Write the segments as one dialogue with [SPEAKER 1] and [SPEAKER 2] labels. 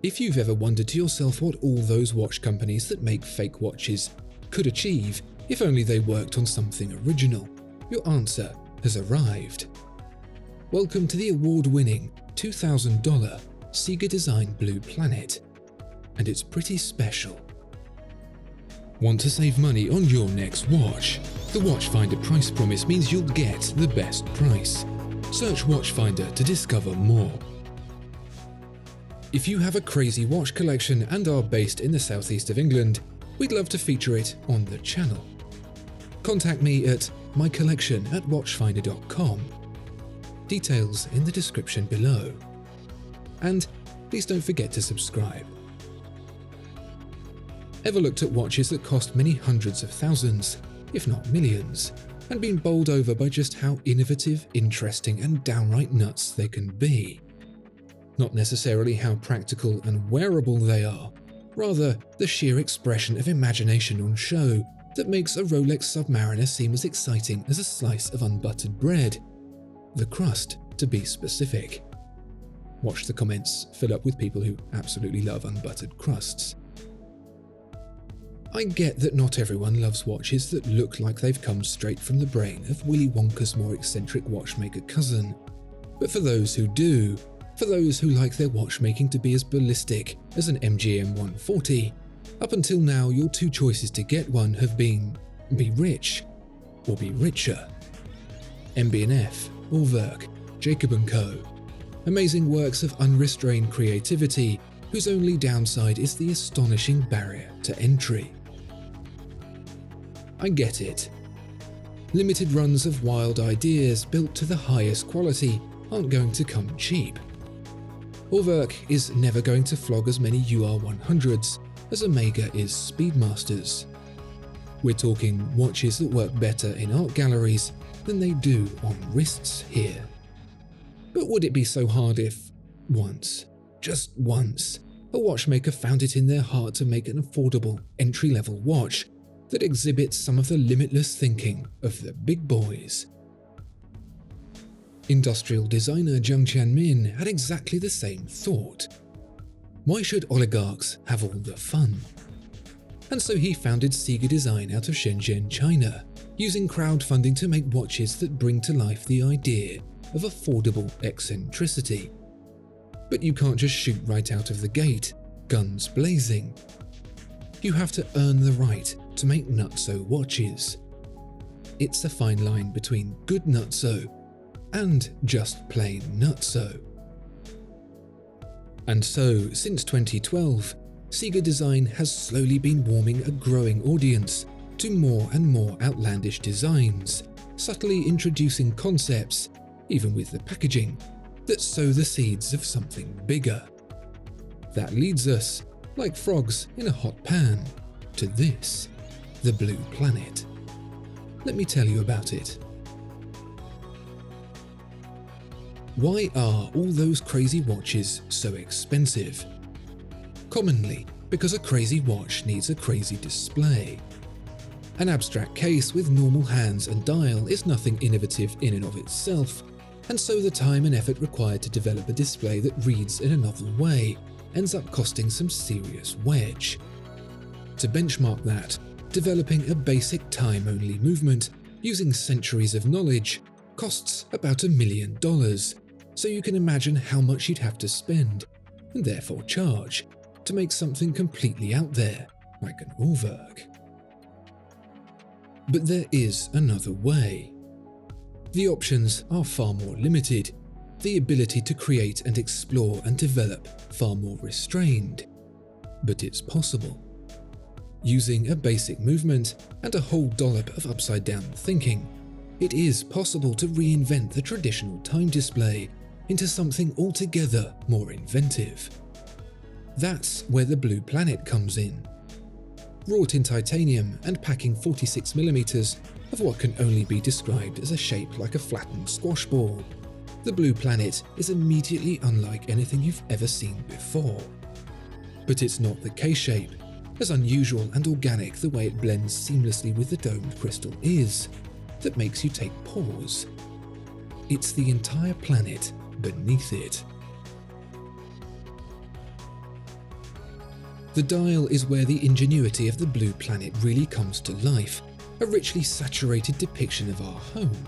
[SPEAKER 1] If you've ever wondered to yourself what all those watch companies that make fake watches could achieve if only they worked on something original, your answer has arrived. Welcome to the award-winning $2,000 CIGA Design Blue Planet, and it's pretty special. Want to save money on your next watch? The Watchfinder price promise means you'll get the best price. Search Watchfinder to discover more. If you have a crazy watch collection and are based in the southeast of England, we'd love to feature it on the channel. Contact me at mycollection@watchfinder.com. Details in the description below. And please don't forget to subscribe. Ever looked at watches that cost many hundreds of thousands, if not millions, and been bowled over by just how innovative, interesting, and downright nuts they can be? Not necessarily how practical and wearable they are, rather the sheer expression of imagination on show that makes a Rolex Submariner seem as exciting as a slice of unbuttered bread. The crust, to be specific. Watch the comments fill up with people who absolutely love unbuttered crusts. I get that not everyone loves watches that look like they've come straight from the brain of Willy Wonka's more eccentric watchmaker cousin. But for those who do, for those who like their watchmaking to be as ballistic as an MGM 140, up until now your two choices to get one have been be rich or be richer. MB&F or Werk, Jacob & Co. Amazing works of unrestrained creativity whose only downside is the astonishing barrier to entry. I get it. Limited runs of wild ideas built to the highest quality aren't going to come cheap. Werk is never going to flog as many UR100s as Omega is Speedmasters. We're talking watches that work better in art galleries than they do on wrists here. But would it be so hard if, once, just once, a watchmaker found it in their heart to make an affordable, entry-level watch that exhibits some of the limitless thinking of the big boys? Industrial designer Jiang Tianmin had exactly the same thought. Why should oligarchs have all the fun? And so he founded CIGA Design out of Shenzhen, China, using crowdfunding to make watches that bring to life the idea of affordable eccentricity. But you can't just shoot right out of the gate, guns blazing. You have to earn the right to make nutso watches. It's a fine line between good nutso and just plain nutso. And so, since 2012, CIGA Design has slowly been warming a growing audience to more and more outlandish designs, subtly introducing concepts, even with the packaging, that sow the seeds of something bigger. That leads us, like frogs in a hot pan, to this, the Blue Planet. Let me tell you about it. Why are all those crazy watches so expensive? Commonly, because a crazy watch needs a crazy display. An abstract case with normal hands and dial is nothing innovative in and of itself, and so the time and effort required to develop a display that reads in a novel way ends up costing some serious wedge. To benchmark that, developing a basic time-only movement using centuries of knowledge costs about $1 million, so you can imagine how much you'd have to spend, and therefore charge, to make something completely out there, like an Werk. But there is another way. The options are far more limited, the ability to create and explore and develop far more restrained. But it's possible. Using a basic movement and a whole dollop of upside-down thinking, it is possible to reinvent the traditional time display into something altogether more inventive. That's where the Blue Planet comes in. Wrought in titanium and packing 46mm of what can only be described as a shape like a flattened squash ball, the Blue Planet is immediately unlike anything you've ever seen before. But it's not the K-shape, as unusual and organic the way it blends seamlessly with the domed crystal is, that makes you take pause. It's the entire planet beneath it. The dial is where the ingenuity of the blue planet really comes to life, a richly saturated depiction of our home,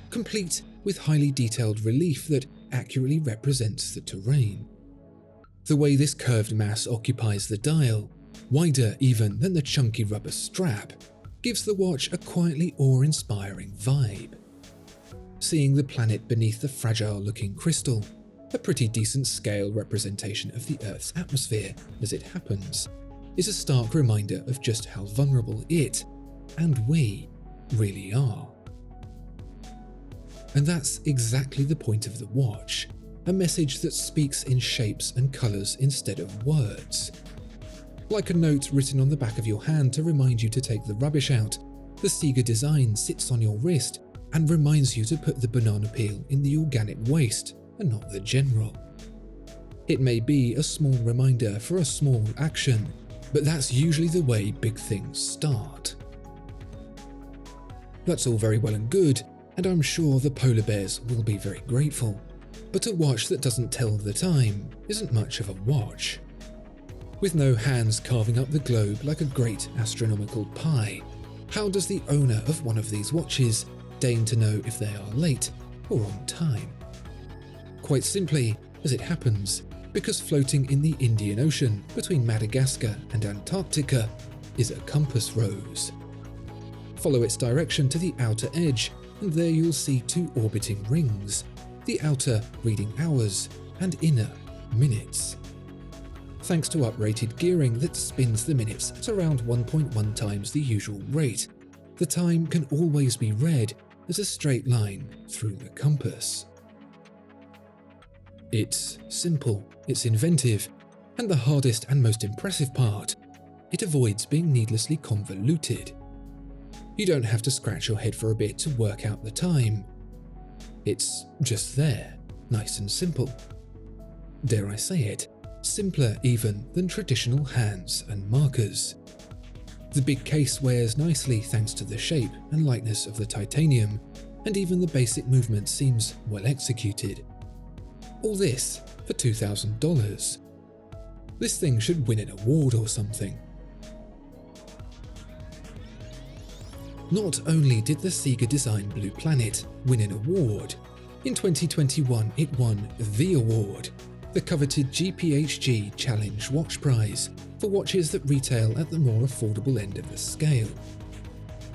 [SPEAKER 1] complete with highly detailed relief that accurately represents the terrain. The way this curved mass occupies the dial, wider even than the chunky rubber strap, gives the watch a quietly awe-inspiring vibe. Seeing the planet beneath the fragile-looking crystal, a pretty decent scale representation of the Earth's atmosphere as it happens, is a stark reminder of just how vulnerable it, and we, really are. And that's exactly the point of the watch, a message that speaks in shapes and colours instead of words. Like a note written on the back of your hand to remind you to take the rubbish out, the CIGA design sits on your wrist and reminds you to put the banana peel in the organic waste and not the general. It may be a small reminder for a small action, but that's usually the way big things start. That's all very well and good, and I'm sure the polar bears will be very grateful, but a watch that doesn't tell the time isn't much of a watch. With no hands carving up the globe like a great astronomical pie, how does the owner of one of these watches deign to know if they are late or on time? Quite simply, as it happens, because floating in the Indian Ocean between Madagascar and Antarctica is a compass rose. Follow its direction to the outer edge, and there you'll see two orbiting rings, the outer reading hours and inner minutes. Thanks to uprated gearing that spins the minutes at around 1.1 times the usual rate, the time can always be read as a straight line through the compass. It's simple, it's inventive, and the hardest and most impressive part, it avoids being needlessly convoluted. You don't have to scratch your head for a bit to work out the time. It's just there, nice and simple. Dare I say it, simpler even than traditional hands and markers. The big case wears nicely thanks to the shape and lightness of the titanium, and even the basic movement seems well executed. All this for $2,000. This thing should win an award or something. Not only did the CIGA design Blue Planet win an award, in 2021 it won the award, the coveted GPHG Challenge Watch Prize for watches that retail at the more affordable end of the scale.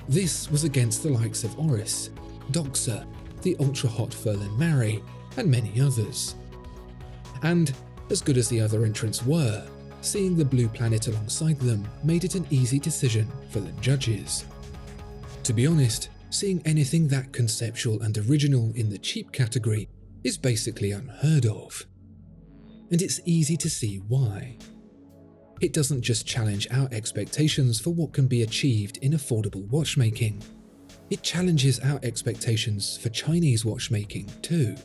[SPEAKER 1] This was against the likes of Oris, Doxa, the ultra-hot Ferland Mary, and many others. And, as good as the other entrants were, seeing the Blue Planet alongside them made it an easy decision for the judges. To be honest, seeing anything that conceptual and original in the cheap category is basically unheard of. And it's easy to see why. It doesn't just challenge our expectations for what can be achieved in affordable watchmaking. It challenges our expectations for Chinese watchmaking too.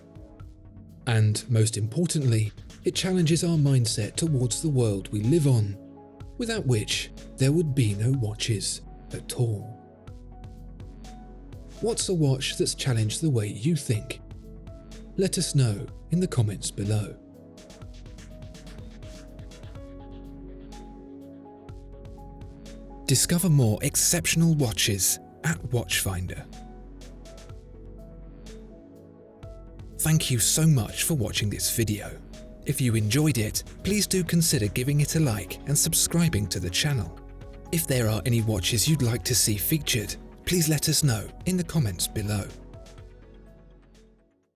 [SPEAKER 1] And most importantly, it challenges our mindset towards the world we live on, without which there would be no watches at all. What's a watch that's challenged the way you think? Let us know in the comments below. Discover more exceptional watches at Watchfinder. Thank you so much for watching this video. If you enjoyed it, please do consider giving it a like and subscribing to the channel. If there are any watches you'd like to see featured, please let us know in the comments below.